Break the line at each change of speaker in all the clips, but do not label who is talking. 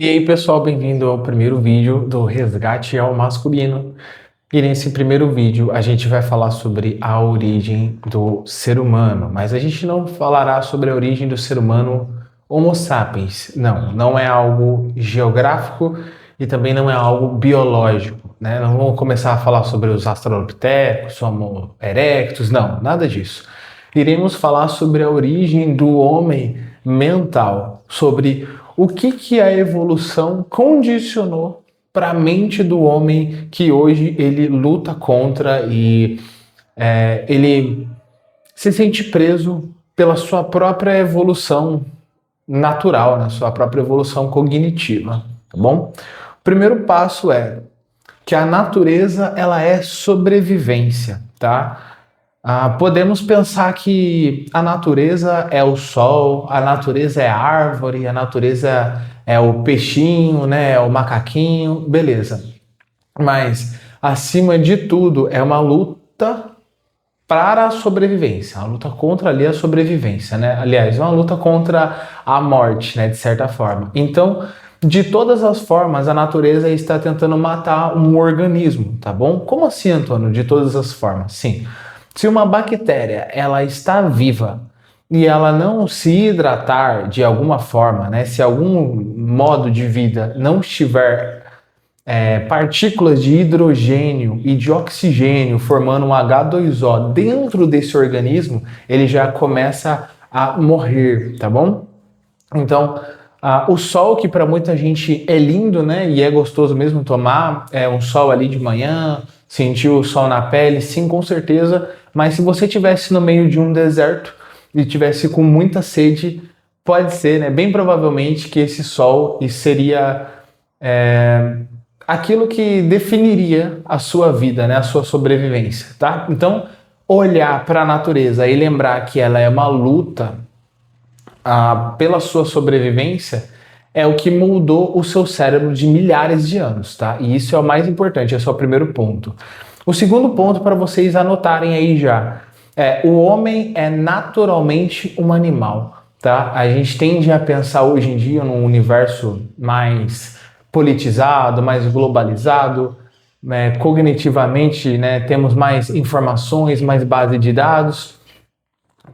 E aí, pessoal, bem-vindo ao primeiro vídeo do Resgate ao Masculino. E nesse primeiro vídeo a gente vai falar sobre a origem do ser humano, mas a gente não falará sobre a origem do ser humano Homo sapiens. Não é algo geográfico e também não é algo biológico, né? Não vamos começar a falar sobre os Australopithecus, Homo erectus, não, nada disso. Iremos falar sobre a origem do homem mental, sobre o que a evolução condicionou para a mente do homem que hoje ele luta contra e ele se sente preso pela sua própria evolução natural, né? Sua própria evolução cognitiva, tá bom? O primeiro passo é que a natureza ela é sobrevivência, tá? Podemos pensar que a natureza é o sol, a natureza é a árvore, a natureza é o peixinho, né, é o macaquinho, beleza. Mas, acima de tudo, é uma luta para a sobrevivência, uma luta contra ali a sobrevivência, né? Aliás, uma luta contra a morte, né, de certa forma. Então, de todas as formas, a natureza está tentando matar um organismo, tá bom? Como assim, Antônio? De todas as formas? Sim. Se uma bactéria ela está viva e ela não se hidratar de alguma forma, né? Se algum modo de vida não estiver partículas de hidrogênio e de oxigênio formando um H2O dentro desse organismo, ele já começa a morrer, tá bom? Então, o sol, que para muita gente é lindo, né? E é gostoso mesmo tomar, um sol ali de manhã, sentir o sol na pele, sim, com certeza. Mas se você estivesse no meio de um deserto e tivesse com muita sede, pode ser, né? Bem provavelmente que esse sol seria aquilo que definiria a sua vida, né? A sua sobrevivência, tá? Então, olhar para a natureza e lembrar que ela é uma luta pela sua sobrevivência é o que moldou o seu cérebro de milhares de anos, tá? E isso é o mais importante, esse é o primeiro ponto. O segundo ponto para vocês anotarem aí já o homem é naturalmente um animal, tá? A gente tende a pensar hoje em dia num universo mais politizado, mais globalizado, cognitivamente, né, temos mais informações, mais base de dados.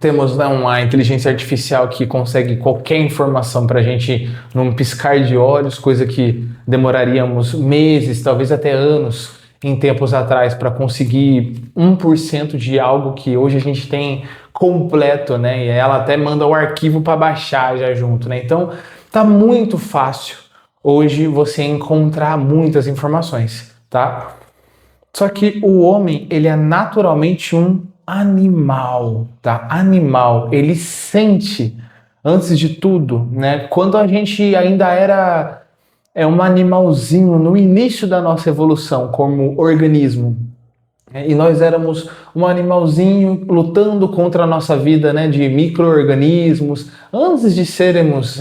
Temos, né, uma inteligência artificial que consegue qualquer informação para a gente num piscar de olhos, coisa que demoraríamos meses, talvez até anos em tempos atrás para conseguir 1% de algo que hoje a gente tem completo, né? E ela até manda o arquivo para baixar já junto, né? Então tá muito fácil hoje você encontrar muitas informações, tá? Só que o homem, ele é naturalmente um animal, tá? Animal, ele sente antes de tudo, né? Quando a gente ainda era um animalzinho no início da nossa evolução como organismo, e nós éramos um animalzinho lutando contra a nossa vida, né, de micro-organismos, antes de sermos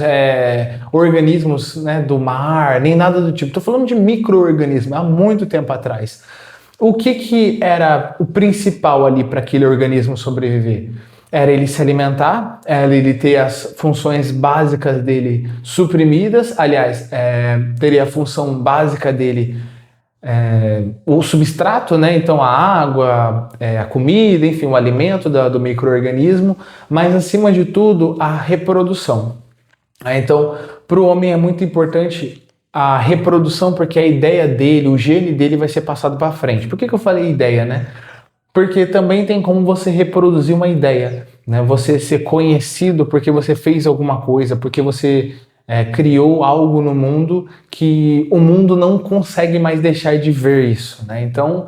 organismos, né, do mar, nem nada do tipo. Estou falando de micro-organismo, há muito tempo atrás. O que era o principal ali para aquele organismo sobreviver? Era ele se alimentar, era ele ter as funções básicas dele suprimidas, aliás, teria a função básica dele, o substrato, né? Então a água, a comida, enfim, o alimento do micro-organismo, mas acima de tudo a reprodução. Então, para o homem é muito importante a reprodução, porque a ideia dele, o gene dele vai ser passado para frente. Por que eu falei ideia, né? Porque também tem como você reproduzir uma ideia, né? Você ser conhecido porque você fez alguma coisa, porque você criou algo no mundo que o mundo não consegue mais deixar de ver isso, né? Então,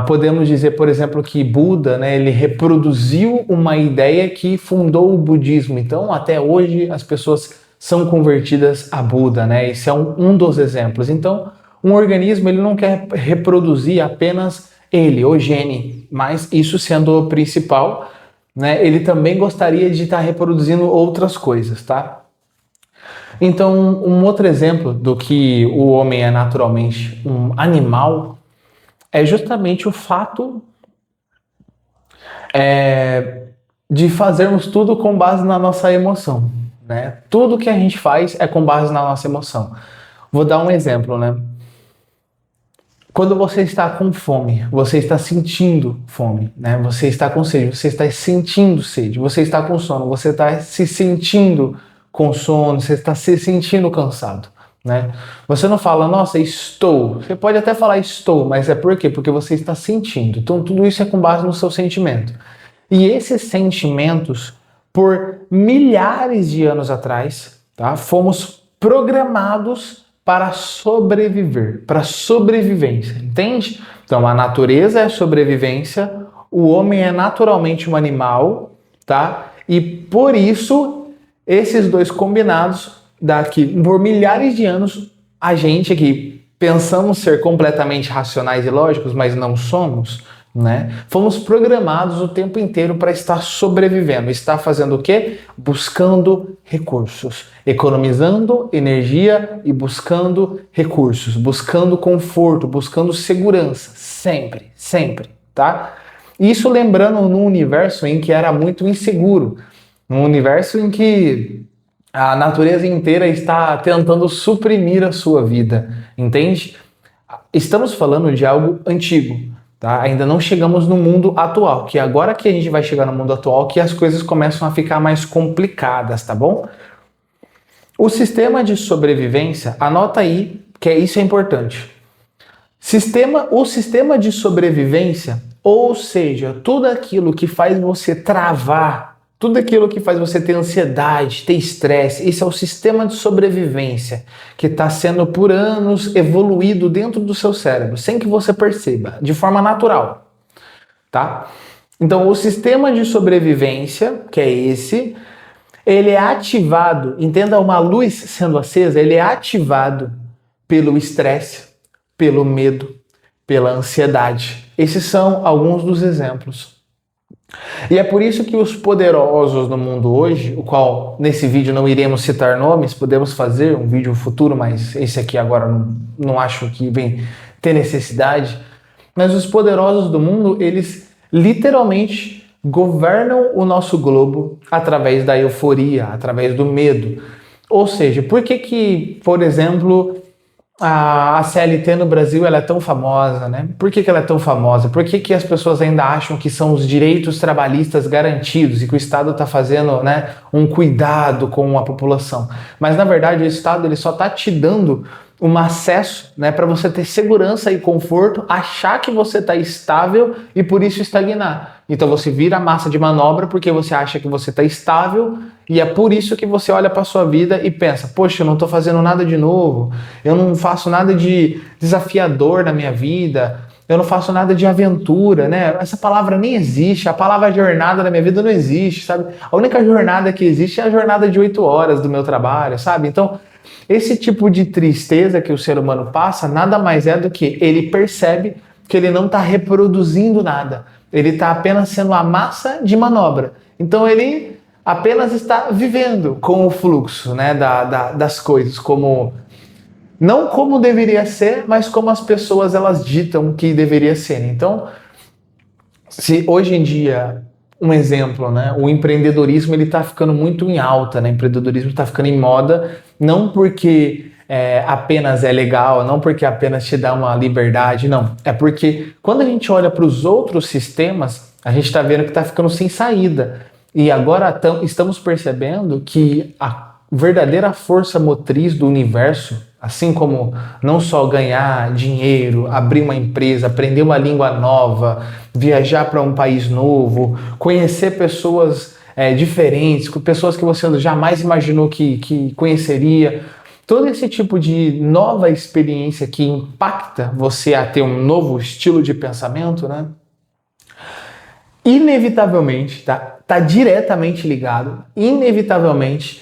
podemos dizer, por exemplo, que Buda, né, ele reproduziu uma ideia que fundou o budismo. Então, até hoje, as pessoas são convertidas a Buda, né? Esse é um dos exemplos. Então, um organismo ele não quer reproduzir apenas ele, o gene, mas isso sendo o principal, né? Ele também gostaria de estar reproduzindo outras coisas, tá? Então, um outro exemplo do que o homem é naturalmente um animal é justamente o fato de fazermos tudo com base na nossa emoção. né? Tudo que a gente faz é com base na nossa emoção. Vou dar um exemplo, né? Quando você está com fome, você está sentindo fome, né? Você está com sede, você está sentindo sede. Você está com sono, você está se sentindo com sono, você está se sentindo cansado, né? Você não fala, nossa, estou. Você pode até falar estou, mas é por quê? Porque você está sentindo. Então tudo isso é com base no seu sentimento. E esses sentimentos, por milhares de anos atrás, tá? Fomos programados para sobreviver, para sobrevivência, entende? Então a natureza é sobrevivência, o homem é naturalmente um animal, tá? E por isso esses dois combinados daqui por milhares de anos a gente aqui pensamos ser completamente racionais e lógicos, mas não somos, né? Fomos programados o tempo inteiro para estar sobrevivendo. Estar fazendo o quê? Buscando recursos, economizando energia e buscando recursos, buscando conforto, buscando segurança, sempre, sempre, tá? Isso lembrando num universo em que era muito inseguro, num universo em que a natureza inteira está tentando suprimir a sua vida, entende? Estamos falando de algo antigo, tá? Ainda não chegamos no mundo atual, que agora que a gente vai chegar no mundo atual que as coisas começam a ficar mais complicadas, tá bom? O sistema de sobrevivência, anota aí que isso é importante. O sistema de sobrevivência, ou seja, tudo aquilo que faz você travar, tudo aquilo que faz você ter ansiedade, ter estresse, esse é o sistema de sobrevivência que está sendo por anos evoluído dentro do seu cérebro, sem que você perceba, de forma natural, tá? Então, o sistema de sobrevivência, que é esse, ele é ativado, entenda uma luz sendo acesa, ele é ativado pelo estresse, pelo medo, pela ansiedade. Esses são alguns dos exemplos. E é por isso que os poderosos no mundo hoje, o qual nesse vídeo não iremos citar nomes, podemos fazer um vídeo futuro, mas esse aqui agora não acho que vem ter necessidade, mas os poderosos do mundo, eles literalmente governam o nosso globo através da euforia, através do medo. Ou seja, por que, por exemplo, a CLT no Brasil ela é tão famosa, né? Por que ela é tão famosa? Por que as pessoas ainda acham que são os direitos trabalhistas garantidos e que o Estado está fazendo, né, um cuidado com a população? Mas na verdade o Estado ele só está te dando um acesso, né, para você ter segurança e conforto, achar que você está estável e por isso estagnar. Então você vira massa de manobra porque você acha que você está estável e é por isso que você olha para sua vida e pensa, poxa, eu não estou fazendo nada de novo, eu não faço nada de desafiador na minha vida, eu não faço nada de aventura, né? Essa palavra nem existe, a palavra jornada na minha vida não existe, sabe? A única jornada que existe é a jornada de 8 horas do meu trabalho, sabe? Então, esse tipo de tristeza que o ser humano passa nada mais é do que ele percebe que ele não está reproduzindo nada. Ele está apenas sendo a massa de manobra. Então ele apenas está vivendo com o fluxo, né, das coisas, não como deveria ser, mas como as pessoas elas ditam que deveria ser. Então, se hoje em dia um exemplo, né? O empreendedorismo ele está ficando muito em alta, né? O empreendedorismo está ficando em moda, não porque apenas é legal, não porque apenas te dá uma liberdade, não. É porque quando a gente olha para os outros sistemas, a gente está vendo que está ficando sem saída. E agora estamos percebendo que a verdadeira força motriz do universo, assim como não só ganhar dinheiro, abrir uma empresa, aprender uma língua nova, viajar para um país novo, conhecer pessoas diferentes, pessoas que você jamais imaginou que conheceria, todo esse tipo de nova experiência que impacta você a ter um novo estilo de pensamento, né? Inevitavelmente, tá diretamente ligado, inevitavelmente,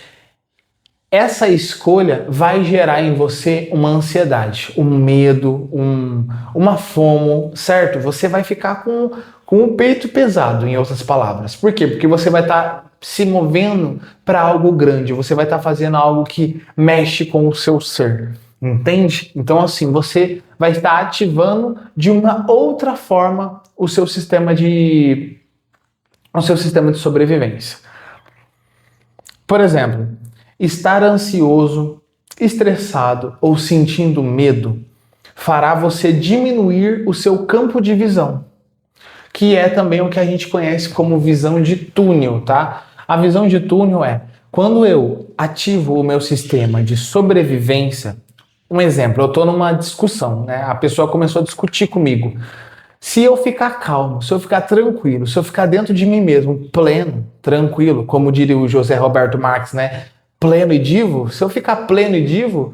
essa escolha vai gerar em você uma ansiedade, um medo, uma fomo, certo? Você vai ficar com o peito pesado, em outras palavras. Por quê? Porque você vai estar se movendo para algo grande, você vai estar fazendo algo que mexe com o seu ser, entende? Então, assim, você vai estar ativando de uma outra forma o seu sistema de sobrevivência. Por exemplo, estar ansioso, estressado ou sentindo medo fará você diminuir o seu campo de visão, que é também o que a gente conhece como visão de túnel, tá? A visão de túnel é quando eu ativo o meu sistema de sobrevivência. Um exemplo, eu estou numa discussão, né? A pessoa começou a discutir comigo. Se eu ficar calmo, se eu ficar tranquilo, se eu ficar dentro de mim mesmo, pleno, tranquilo, como diria o José Roberto Marques, né? Pleno e divo, se eu ficar pleno e divo,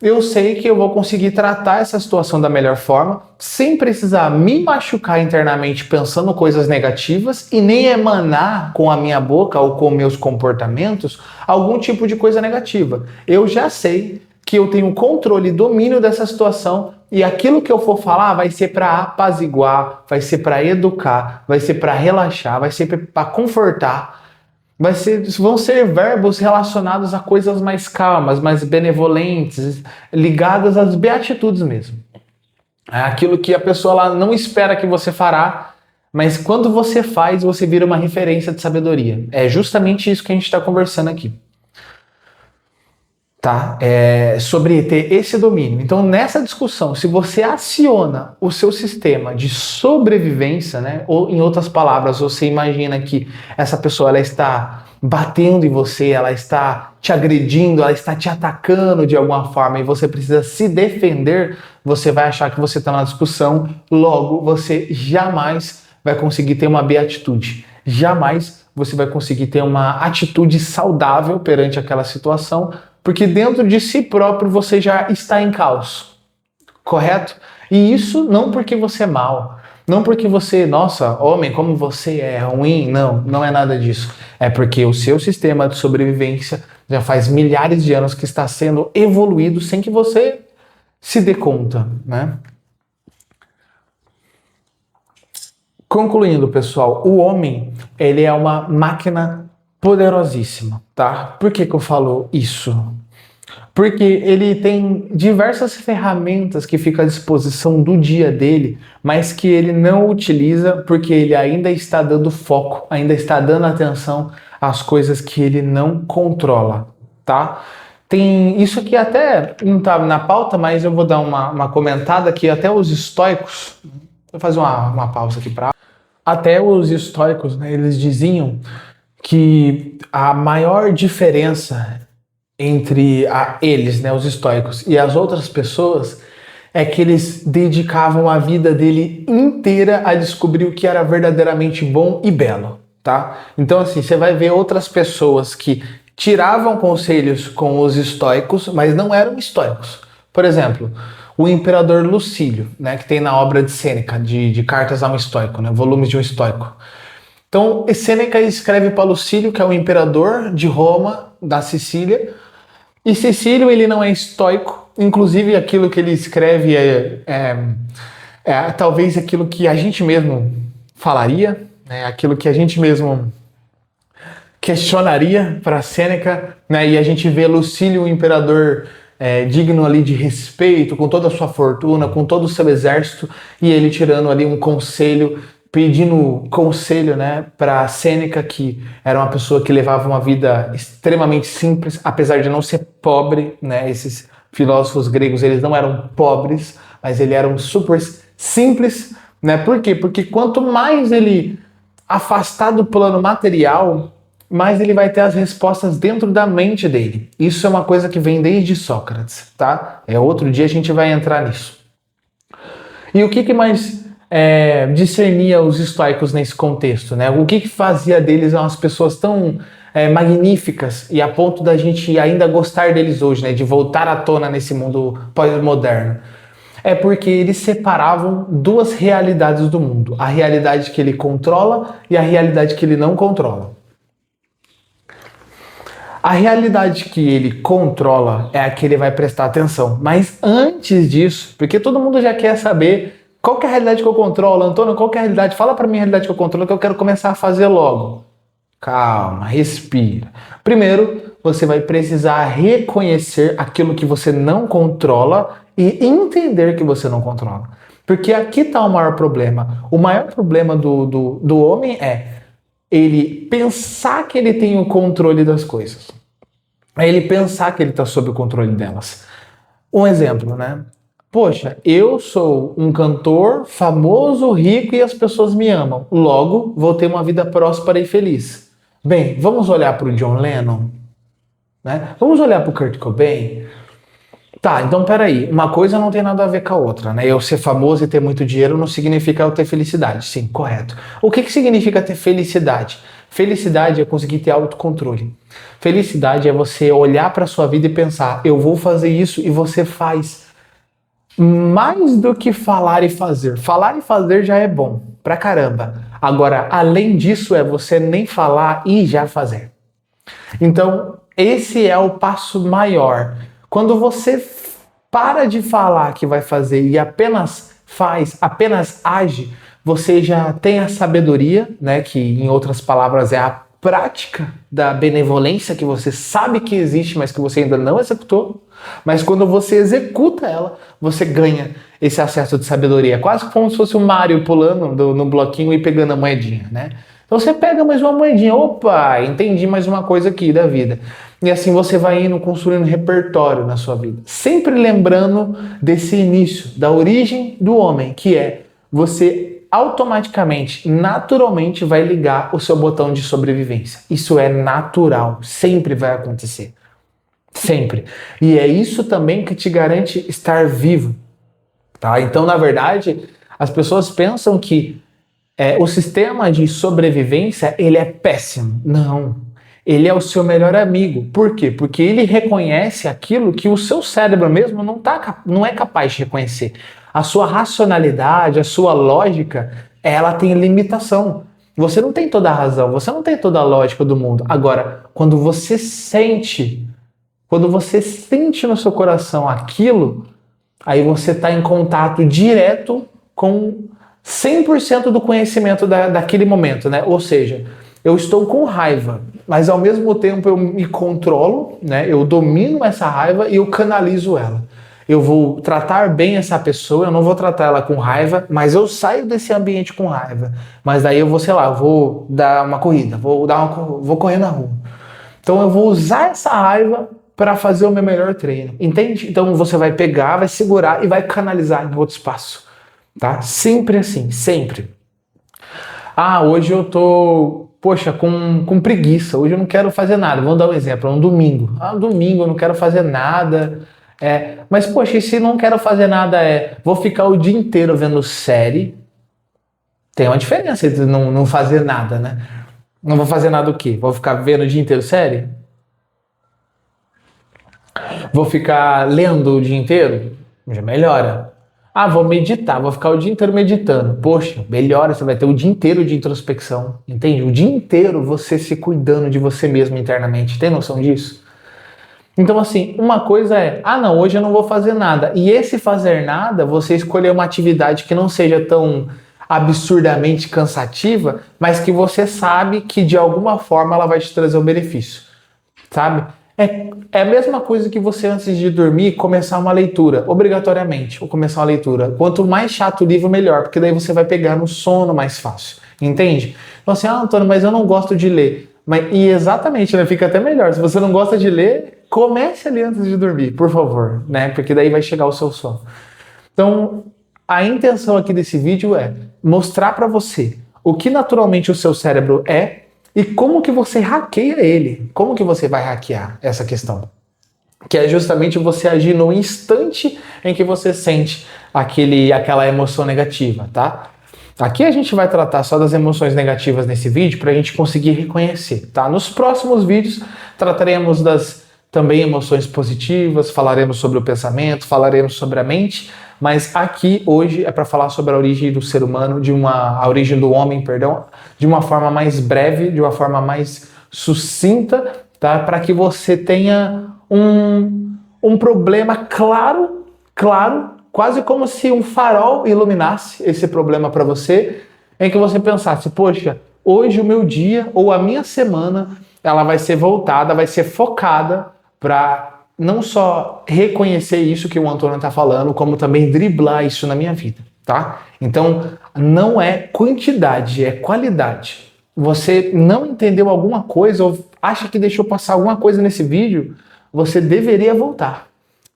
eu sei que eu vou conseguir tratar essa situação da melhor forma, sem precisar me machucar internamente pensando coisas negativas e nem emanar com a minha boca ou com meus comportamentos algum tipo de coisa negativa. Eu já sei que eu tenho controle e domínio dessa situação e aquilo que eu for falar vai ser para apaziguar, vai ser para educar, vai ser para relaxar, vai ser para confortar. Vão ser verbos relacionados a coisas mais calmas, mais benevolentes, ligadas às beatitudes mesmo. É aquilo que a pessoa lá não espera que você fará, mas quando você faz, você vira uma referência de sabedoria. É justamente isso que a gente está conversando aqui. Tá? Sobre ter esse domínio. Então, nessa discussão, se você aciona o seu sistema de sobrevivência, né? Ou em outras palavras, você imagina que essa pessoa ela está batendo em você, ela está te agredindo, ela está te atacando de alguma forma e você precisa se defender, você vai achar que você está na discussão, logo você jamais vai conseguir ter uma beatitude. Jamais você vai conseguir ter uma atitude saudável perante aquela situação, porque dentro de si próprio você já está em caos, correto? E isso não porque você é mau, não porque você, nossa, homem, como você é ruim, não é nada disso. É porque o seu sistema de sobrevivência já faz milhares de anos que está sendo evoluído sem que você se dê conta, né? Concluindo, pessoal, o homem, ele é uma máquina poderosíssima, tá? Por que eu falo isso? Porque ele tem diversas ferramentas que ficam à disposição do dia dele, mas que ele não utiliza porque ele ainda está dando foco, ainda está dando atenção às coisas que ele não controla, tá? Tem isso que até não está na pauta, mas eu vou dar uma comentada que até os estoicos, vou fazer uma pausa aqui para até os estoicos, né, eles diziam que a maior diferença entre eles, né, os estoicos, e as outras pessoas é que eles dedicavam a vida dele inteira a descobrir o que era verdadeiramente bom e belo, tá? Então, assim, você vai ver outras pessoas que tiravam conselhos com os estoicos, mas não eram estoicos. Por exemplo, o imperador Lucílio, né, que tem na obra de Sêneca, de Cartas a um Estoico, né, volumes de um estoico. Então, Sêneca escreve para Lucílio, que é o imperador de Roma, da Sicília, e Cecílio, ele não é estoico, inclusive aquilo que ele escreve é talvez aquilo que a gente mesmo falaria, né? Aquilo que a gente mesmo questionaria para Sêneca, né? E a gente vê Lucílio, o imperador digno ali de respeito, com toda a sua fortuna, com todo o seu exército, e ele tirando ali um conselho, pedindo conselho, né, para Sêneca, que era uma pessoa que levava uma vida extremamente simples, apesar de não ser pobre, né? Esses filósofos gregos, eles não eram pobres, mas eles eram super simples, né? Por quê? Porque quanto mais ele afastar do plano material, mais ele vai ter as respostas dentro da mente dele. Isso é uma coisa que vem desde Sócrates, tá? Outro dia a gente vai entrar nisso. E o que mais discernia os estoicos nesse contexto, né? O que fazia deles umas pessoas tão magníficas e a ponto da gente ainda gostar deles hoje, né? De voltar à tona nesse mundo pós-moderno. É porque eles separavam duas realidades do mundo. A realidade que ele controla e a realidade que ele não controla. A realidade que ele controla é a que ele vai prestar atenção. Mas antes disso, porque todo mundo já quer saber qual que é a realidade que eu controlo, Antônio, qual que é a realidade? Fala para mim a realidade que eu controlo que eu quero começar a fazer logo. Calma, respira. Primeiro, você vai precisar reconhecer aquilo que você não controla e entender que você não controla. Porque aqui está o maior problema. O maior problema do homem é ele pensar que ele tem o controle das coisas. é ele pensar que ele está sob o controle delas. Um exemplo, né? Poxa, eu sou um cantor famoso, rico e as pessoas me amam. Logo, vou ter uma vida próspera e feliz. Bem, vamos olhar para o John Lennon, né? Vamos olhar para o Kurt Cobain. Tá, então peraí, uma coisa não tem nada a ver com a outra, né? Eu ser famoso e ter muito dinheiro não significa eu ter felicidade. Sim, correto. O que significa ter felicidade? Felicidade é conseguir ter autocontrole. Felicidade é você olhar para sua vida e pensar, eu vou fazer isso, e você faz. Mais do que falar e fazer. Falar e fazer já é bom, pra caramba. Agora, além disso, é você nem falar e já fazer. Então, esse é o passo maior. Quando você para de falar que vai fazer e apenas faz, apenas age, você já tem a sabedoria, né, que em outras palavras é a prática da benevolência que você sabe que existe, mas que você ainda não executou. Mas quando você executa ela, você ganha esse acesso de sabedoria. É quase como se fosse o Mario pulando no bloquinho e pegando a moedinha, né? Então você pega mais uma moedinha, opa, entendi mais uma coisa aqui da vida. E assim você vai indo construindo repertório na sua vida. Sempre lembrando desse início, da origem do homem, que é você automaticamente, naturalmente vai ligar o seu botão de sobrevivência. Isso é natural, sempre vai acontecer. Sempre. E é isso também que te garante estar vivo. Tá? Então, na verdade, as pessoas pensam que o sistema de sobrevivência ele é péssimo. Não. Ele é o seu melhor amigo. Por quê? Porque ele reconhece aquilo que o seu cérebro mesmo não é capaz de reconhecer. A sua racionalidade, a sua lógica, ela tem limitação. Você não tem toda a razão, você não tem toda a lógica do mundo. Agora, quando você sente no seu coração aquilo, aí você está em contato direto com 100% do conhecimento daquele momento, né? Ou seja, eu estou com raiva, mas ao mesmo tempo eu me controlo, né? Eu domino essa raiva e eu canalizo ela. Eu vou tratar bem essa pessoa, eu não vou tratar ela com raiva, mas eu saio desse ambiente com raiva. Mas daí eu vou, sei lá, vou dar uma corrida, vou correr na rua. Então eu vou usar essa raiva para fazer o meu melhor treino, entende? Então você vai pegar, vai segurar e vai canalizar em outro espaço, tá? Sempre assim, sempre. Ah, hoje eu tô, poxa, com preguiça, hoje eu não quero fazer nada. Vamos dar um exemplo, é um domingo. Ah, um domingo eu não quero fazer nada. Mas poxa, e se não quero fazer nada vou ficar o dia inteiro vendo série? Tem uma diferença entre não fazer nada, né? Não vou fazer nada o quê? Vou ficar vendo o dia inteiro série? Vou ficar lendo o dia inteiro? Já melhora. Ah, vou meditar, vou ficar o dia inteiro meditando. Poxa, melhora, você vai ter o dia inteiro de introspecção, entende? O dia inteiro você se cuidando de você mesmo internamente. Tem noção disso? Então, assim, uma coisa não, hoje eu não vou fazer nada. E esse fazer nada, você escolher uma atividade que não seja tão absurdamente cansativa, mas que você sabe que de alguma forma ela vai te trazer um benefício, sabe? É a mesma coisa que você, antes de dormir, começar uma leitura, obrigatoriamente, ou começar uma leitura. Quanto mais chato o livro, melhor, porque daí você vai pegar no sono mais fácil, entende? Então assim, Antônio, mas eu não gosto de ler. E exatamente, né? Fica até melhor. Se você não gosta de ler, comece ali antes de dormir, por favor, né? Porque daí vai chegar o seu sono. Então, a intenção aqui desse vídeo é mostrar para você o que naturalmente o seu cérebro é e como que você hackeia ele. Como que você vai hackear essa questão? Que é justamente você agir no instante em que você sente aquela emoção negativa, tá? Aqui a gente vai tratar só das emoções negativas nesse vídeo para a gente conseguir reconhecer, tá? Nos próximos vídeos trataremos das também emoções positivas, falaremos sobre o pensamento, falaremos sobre a mente, mas aqui hoje é para falar sobre a origem do ser humano, a origem do homem, perdão, de uma forma mais breve, de uma forma mais sucinta, tá? Para que você tenha um problema claro, quase como se um farol iluminasse esse problema para você, em que você pensasse, poxa, hoje o meu dia ou a minha semana, ela vai ser voltada, vai ser focada para não só reconhecer isso que o Antônio está falando, como também driblar isso na minha vida, tá? Então, não é quantidade, é qualidade. Você não entendeu alguma coisa ou acha que deixou passar alguma coisa nesse vídeo, você deveria voltar.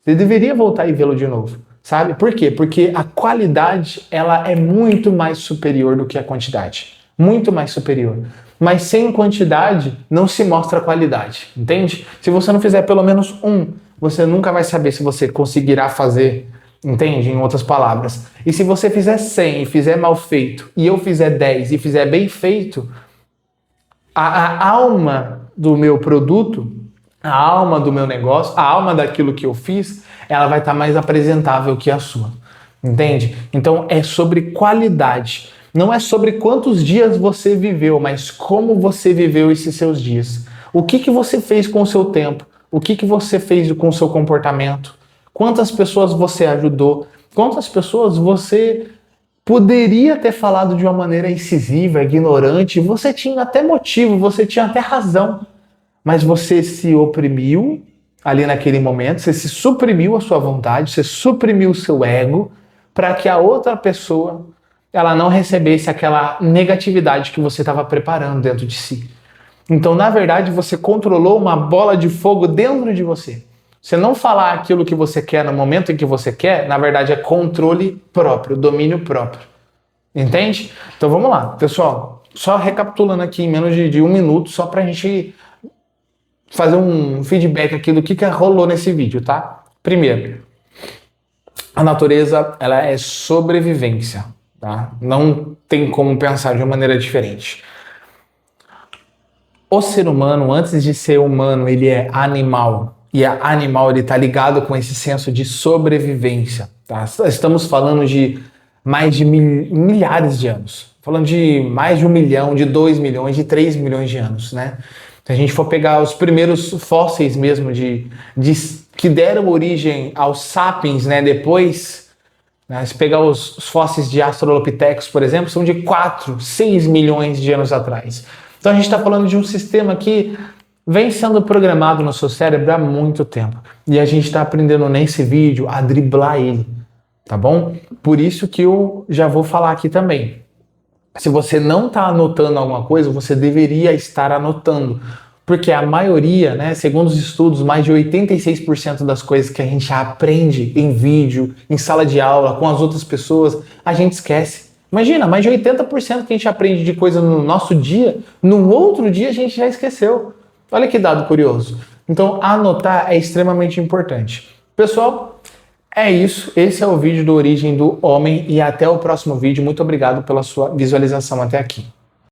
Você deveria voltar e vê-lo de novo, sabe? Por quê? Porque a qualidade, ela é muito mais superior do que a quantidade. Muito mais superior. Mas sem quantidade, não se mostra qualidade, entende? Se você não fizer pelo menos um, você nunca vai saber se você conseguirá fazer, entende? Em outras palavras. E se você fizer 100 e fizer mal feito, e eu fizer 10 e fizer bem feito, a alma do meu produto, a alma do meu negócio, a alma daquilo que eu fiz, ela vai estar mais apresentável que a sua, entende? Então é sobre qualidade. Não é sobre quantos dias você viveu, mas como você viveu esses seus dias. O que você fez com o seu tempo? O que você fez com o seu comportamento? Quantas pessoas você ajudou? Quantas pessoas você poderia ter falado de uma maneira incisiva, ignorante? Você tinha até motivo, você tinha até razão, mas você se oprimiu ali naquele momento, você se suprimiu a sua vontade, você suprimiu o seu ego para que a outra pessoa ela não recebesse aquela negatividade que você estava preparando dentro de si. Então, na verdade, você controlou uma bola de fogo dentro de você. Você não falar aquilo que você quer no momento em que você quer, na verdade, é controle próprio, domínio próprio. Entende? Então, vamos lá. Pessoal, só recapitulando aqui em menos de um minuto, só para a gente fazer um feedback aqui do que rolou nesse vídeo, tá? Primeiro, a natureza, ela é sobrevivência. Tá? Não tem como pensar de uma maneira diferente. O ser humano, antes de ser humano, ele é animal. E animal, ele está ligado com esse senso de sobrevivência. Tá? Estamos falando de mais de milhares de anos. Falando de mais de 1 milhão, de 2 milhões, de 3 milhões de anos. Né? Se a gente for pegar os primeiros fósseis mesmo que deram origem aos sapiens, né? Depois... Se pegar os fósseis de Australopithecus, por exemplo, são de 4, 6 milhões de anos atrás. Então a gente está falando de um sistema que vem sendo programado no seu cérebro há muito tempo. E a gente está aprendendo nesse vídeo a driblar ele, tá bom? Por isso que eu já vou falar aqui também. Se você não está anotando alguma coisa, você deveria estar anotando. Porque a maioria, né, segundo os estudos, mais de 86% das coisas que a gente aprende em vídeo, em sala de aula, com as outras pessoas, a gente esquece. Imagina, mais de 80% que a gente aprende de coisa no nosso dia, no outro dia a gente já esqueceu. Olha que dado curioso. Então, anotar é extremamente importante. Pessoal, é isso. Esse é o vídeo da origem do homem e até o próximo vídeo. Muito obrigado pela sua visualização até aqui.